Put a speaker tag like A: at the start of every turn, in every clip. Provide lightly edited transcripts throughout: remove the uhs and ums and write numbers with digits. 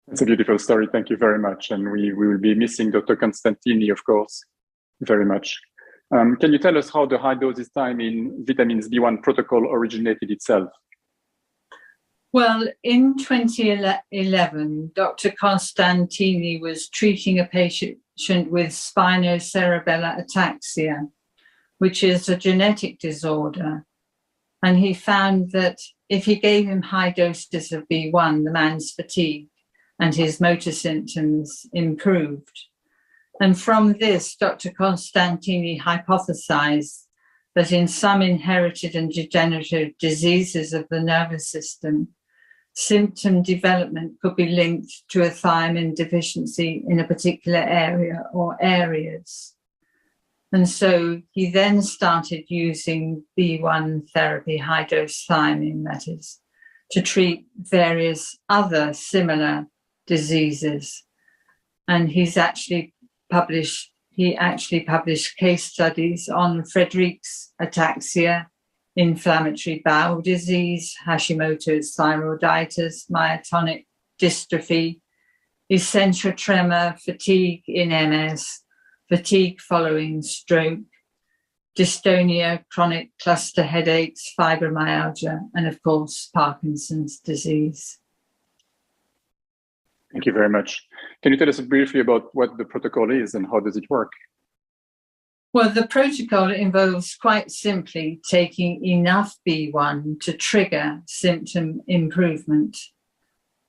A: It's a beautiful story. Thank you very much. And we will be missing Dr. Constantini, of course, very much. Can you tell us how the high doses Thiamine vitamins B1 protocol originated itself?
B: Well, in 2011, Dr. Constantini was treating a patient with spinocerebellar ataxia, which is a genetic disorder. And he found that if he gave him high doses of B1, the man's fatigue and his motor symptoms improved. And from this, Dr. Constantini hypothesized that in some inherited and degenerative diseases of the nervous system, symptom development could be linked to a thiamine deficiency in a particular area or areas. And so he then started using B1 therapy, high-dose thiamine, that is, to treat various other similar diseases. And he actually published case studies on Friedreich's ataxia, inflammatory bowel disease, Hashimoto's thyroiditis, myotonic dystrophy, essential tremor, fatigue in MS, fatigue following stroke, dystonia, chronic cluster headaches, fibromyalgia, and of course, Parkinson's disease.
A: Thank you very much. Can you tell us briefly about what the protocol is and how does it work?
B: Well, the protocol involves quite simply taking enough B1 to trigger symptom improvement.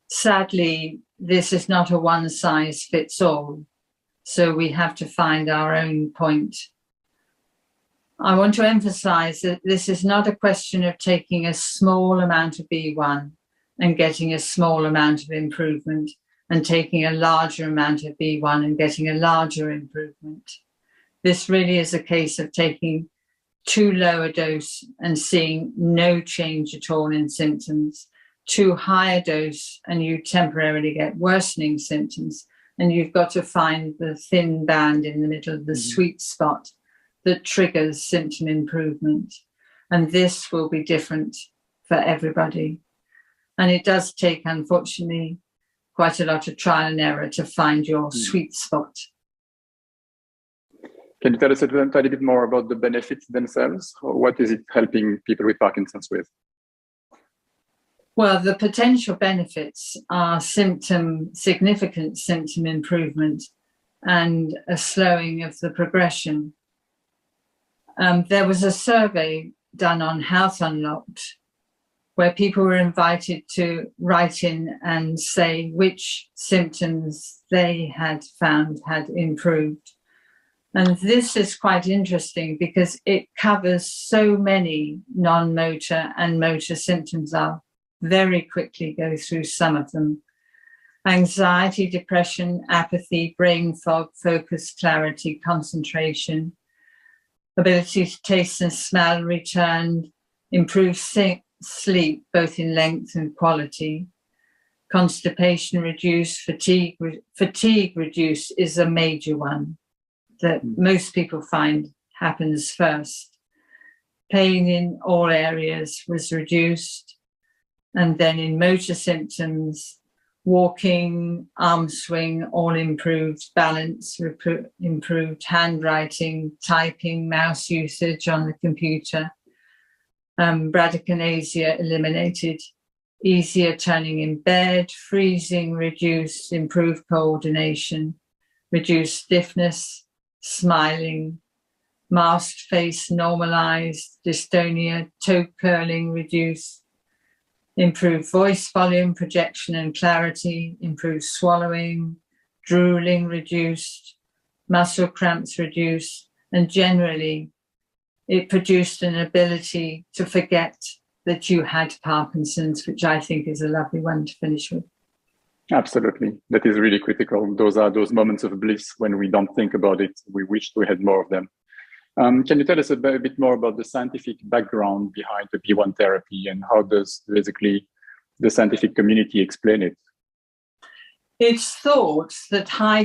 B: Sadly, this is not a one-size-fits-all, so we have to find our own point. I want to emphasize that this is not a question of taking a small amount of B1 and getting a small amount of improvement, and taking a larger amount of B1 and getting a larger improvement. This really is a case of taking too low a dose and seeing no change at all in symptoms, too high a dose and you temporarily get worsening symptoms, and you've got to find the thin band in the middle of the sweet spot that triggers symptom improvement. And this will be different for everybody. And it does take, unfortunately, quite a lot of trial and error to find your sweet spot.
A: Can you tell us a tiny bit more about the benefits themselves? Or what is it helping people with Parkinson's with?
B: Well, the potential benefits are significant symptom improvement and a slowing of the progression. There was a survey done on Health Unlocked where people were invited to write in and say which symptoms they had found had improved. And this is quite interesting because it covers so many non-motor and motor symptoms. I'll very quickly go through some of them. Anxiety, depression, apathy, brain fog, focus, clarity, concentration, ability to taste and smell returned, improved sleep, both in length and quality, constipation reduced, fatigue reduced is a major one that most people find happens first. Pain in all areas was reduced. And then in motor symptoms, walking, arm swing, all improved, balance improved, handwriting, typing, mouse usage on the computer, bradykinesia eliminated, easier turning in bed, freezing reduced, improved coordination, reduced stiffness, smiling, masked face normalized, dystonia, toe curling reduced, improved voice volume, projection and clarity, improved swallowing, drooling reduced, muscle cramps reduced, and generally it produced an ability to forget that you had Parkinson's, which I think is a lovely one to finish with.
A: Absolutely. That is really critical. Those are those moments of bliss when we don't think about it. We wish we had more of them. Can you tell us a bit more about the scientific background behind the B1 therapy and how does basically the scientific community explain it?
B: It's thought that high